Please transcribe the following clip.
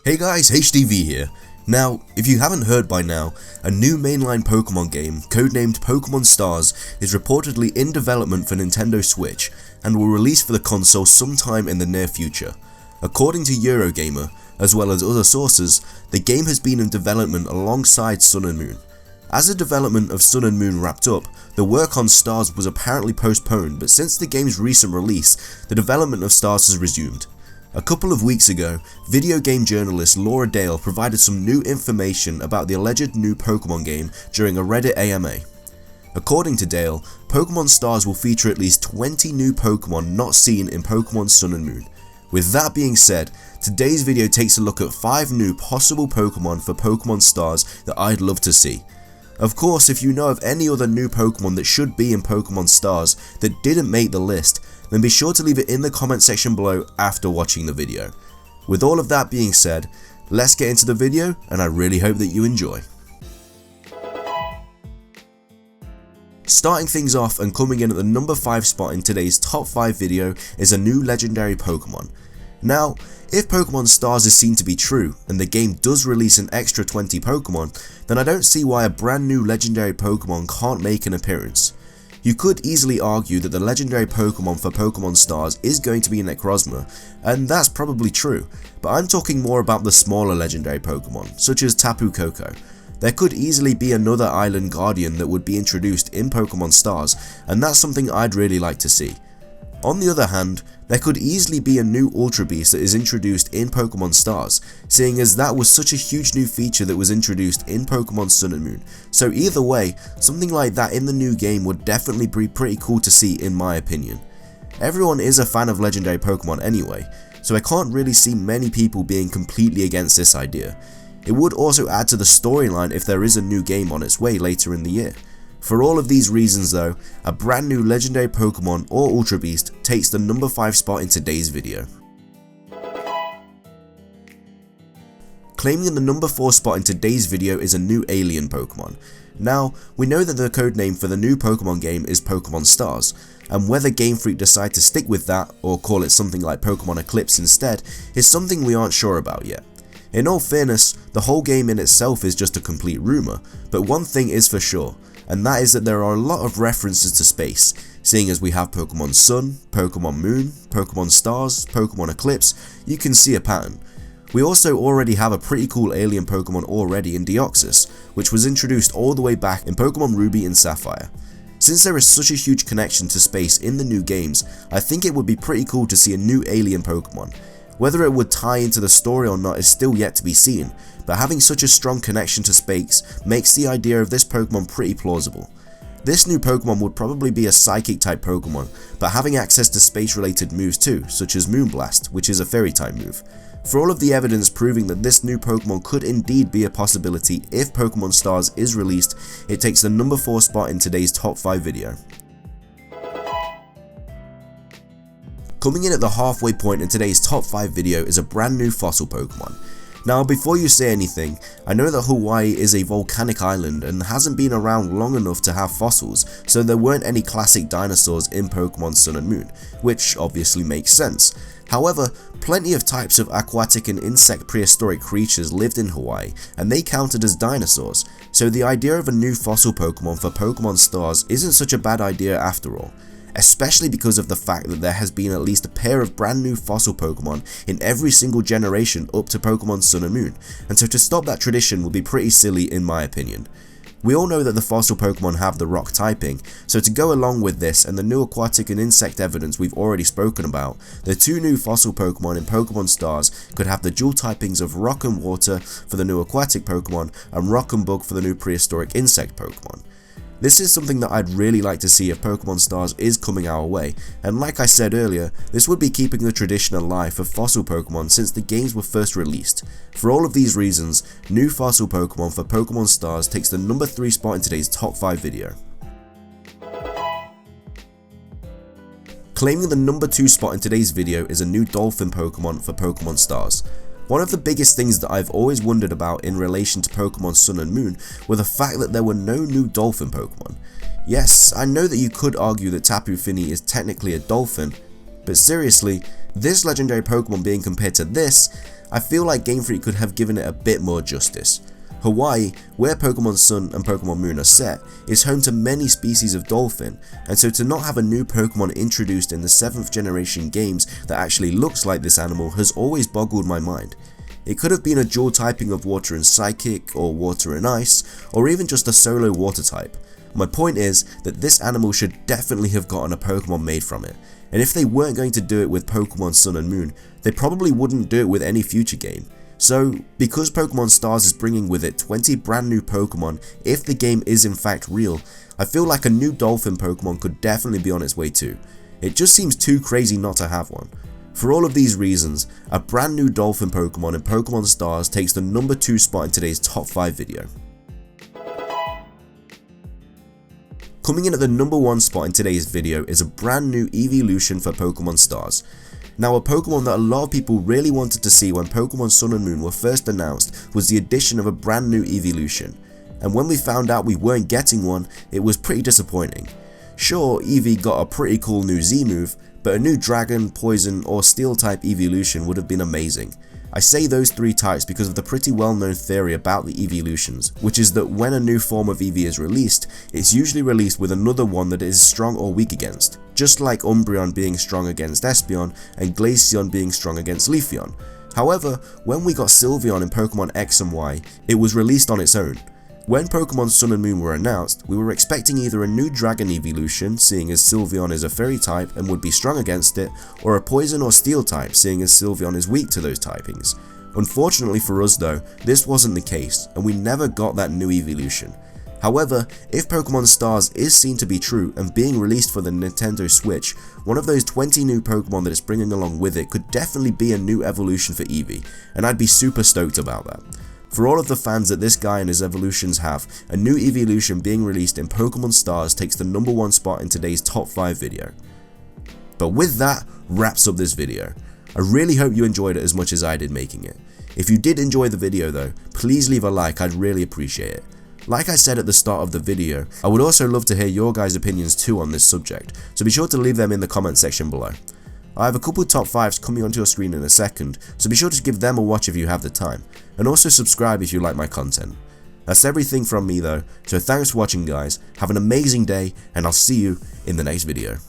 Hey guys, HDV here. Now, if you haven't heard by now, a new mainline Pokemon game, codenamed Pokemon Stars, is reportedly in development for Nintendo Switch and will release for the console sometime in the near future. According to Eurogamer, as well as other sources, the game has been in development alongside Sun and Moon. As the development of Sun and Moon wrapped up, the work on Stars was apparently postponed, but since the game's recent release, the development of Stars has resumed. A couple of weeks ago, video game journalist Laura Dale provided some new information about the alleged new Pokemon game during a Reddit AMA. According to Dale, Pokemon Stars will feature at least 20 new Pokemon not seen in Pokemon Sun and Moon. With that being said, today's video takes a look at 5 new possible Pokemon for Pokemon Stars that I'd love to see. Of course, if you know of any other new Pokemon that should be in Pokemon Stars that didn't make the list, then be sure to leave it in the comment section below after watching the video. With all of that being said, let's get into the video and I really hope that you enjoy. Starting things off and coming in at the number 5 spot in today's top 5 video is a new legendary Pokemon. Now, if Pokemon Stars is seen to be true and the game does release an extra 20 Pokemon, then I don't see why a brand new legendary Pokemon can't make an appearance. You could easily argue that the legendary Pokemon for Pokemon Stars is going to be Necrozma, and that's probably true, but I'm talking more about the smaller legendary Pokemon, such as Tapu Koko. There could easily be another Island Guardian that would be introduced in Pokemon Stars, and that's something I'd really like to see. On the other hand, there could easily be a new Ultra Beast that is introduced in Pokemon Stars, seeing as that was such a huge new feature that was introduced in Pokemon Sun and Moon. So either way, something like that in the new game would definitely be pretty cool to see in my opinion. Everyone is a fan of legendary Pokemon anyway, so I can't really see many people being completely against this idea. It would also add to the storyline if there is a new game on its way later in the year. For all of these reasons though, a brand new legendary Pokemon or Ultra Beast takes the number 5 spot in today's video. Claiming the number 4 spot in today's video is a new alien Pokemon. Now, we know that the codename for the new Pokemon game is Pokemon Stars, and whether Game Freak decide to stick with that or call it something like Pokemon Eclipse instead is something we aren't sure about yet. In all fairness, the whole game in itself is just a complete rumour, but one thing is for sure, and that is that there are a lot of references to space, seeing as we have Pokemon Sun, Pokemon Moon, Pokemon Stars, Pokemon Eclipse. You can see a pattern. We also already have a pretty cool alien Pokemon already in Deoxys, which was introduced all the way back in Pokemon Ruby and Sapphire. Since there is such a huge connection to space in the new games, I think it would be pretty cool to see a new alien Pokemon. Whether it would tie into the story or not is still yet to be seen, but having such a strong connection to space makes the idea of this Pokemon pretty plausible. This new Pokemon would probably be a Psychic type Pokemon, but having access to space related moves too, such as Moonblast, which is a Fairy type move. For all of the evidence proving that this new Pokemon could indeed be a possibility if Pokemon Stars is released, it takes the number 4 spot in today's top 5 video. Coming in at the halfway point in today's top 5 video is a brand new fossil Pokemon. Now before you say anything, I know that Hawaii is a volcanic island and hasn't been around long enough to have fossils, so there weren't any classic dinosaurs in Pokemon Sun and Moon, which obviously makes sense. However, plenty of types of aquatic and insect prehistoric creatures lived in Hawaii, and they counted as dinosaurs, so the idea of a new fossil Pokemon for Pokemon Stars isn't such a bad idea after all. Especially because of the fact that there has been at least a pair of brand new fossil Pokemon in every single generation up to Pokemon Sun and Moon, and so to stop that tradition would be pretty silly in my opinion. We all know that the fossil Pokemon have the rock typing, so to go along with this and the new aquatic and insect evidence we've already spoken about, the 2 new fossil Pokemon in Pokemon Stars could have the dual typings of rock and water for the new aquatic Pokemon and rock and bug for the new prehistoric insect Pokemon. This is something that I'd really like to see if Pokemon Stars is coming our way, and like I said earlier, this would be keeping the tradition alive for fossil Pokemon since the games were first released. For all of these reasons, new fossil Pokemon for Pokemon Stars takes the number 3 spot in today's top 5 video. Claiming the number 2 spot in today's video is a new Dolphin Pokemon for Pokemon Stars. One of the biggest things that I've always wondered about in relation to Pokemon Sun and Moon were the fact that there were no new dolphin Pokemon. Yes, I know that you could argue that Tapu Fini is technically a dolphin, but seriously, this legendary Pokemon being compared to this, I feel like Game Freak could have given it a bit more justice. Hawaii, where Pokemon Sun and Pokemon Moon are set, is home to many species of dolphin, and so to not have a new Pokemon introduced in the 7th generation games that actually looks like this animal has always boggled my mind. It could have been a dual typing of Water and Psychic, or Water and Ice, or even just a solo Water type. My point is that this animal should definitely have gotten a Pokemon made from it, and if they weren't going to do it with Pokemon Sun and Moon, they probably wouldn't do it with any future game. So, because Pokemon Stars is bringing with it 20 brand new Pokemon if the game is in fact real, I feel like a new Dolphin Pokemon could definitely be on its way too. It just seems too crazy not to have one. For all of these reasons, a brand new Dolphin Pokemon in Pokemon Stars takes the number 2 spot in today's top 5 video. Coming in at the number 1 spot in today's video is a brand new evolution for Pokemon Stars. Now, a Pokemon that a lot of people really wanted to see when Pokemon Sun and Moon were first announced was the addition of a brand new evolution, and when we found out we weren't getting one, it was pretty disappointing. Sure, Eevee got a pretty cool new Z move, but a new Dragon, Poison or Steel type evolution would have been amazing. I say those 3 types because of the pretty well known theory about the evolutions, which is that when a new form of Eevee is released, it's usually released with another one that it is strong or weak against, just like Umbreon being strong against Espeon and Glaceon being strong against Leafeon. However, when we got Sylveon in Pokemon X and Y, it was released on its own. When Pokemon Sun and Moon were announced, we were expecting either a new Dragon evolution, seeing as Sylveon is a Fairy type and would be strong against it, or a Poison or Steel type, seeing as Sylveon is weak to those typings. Unfortunately for us though, this wasn't the case, and we never got that new evolution. However, if Pokemon Stars is seen to be true and being released for the Nintendo Switch, one of those 20 new Pokemon that it's bringing along with it could definitely be a new evolution for Eevee, and I'd be super stoked about that. For all of the fans that this guy and his evolutions have, a new evolution being released in Pokemon Stars takes the number 1 spot in today's top 5 video. But with that, wraps up this video. I really hope you enjoyed it as much as I did making it. If you did enjoy the video though, please leave a like, I'd really appreciate it. Like I said at the start of the video, I would also love to hear your guys' opinions too on this subject, so be sure to leave them in the comment section below. I have a couple top 5s coming onto your screen in a second, so be sure to give them a watch if you have the time, and also subscribe if you like my content. That's everything from me though, so thanks for watching guys, have an amazing day, and I'll see you in the next video.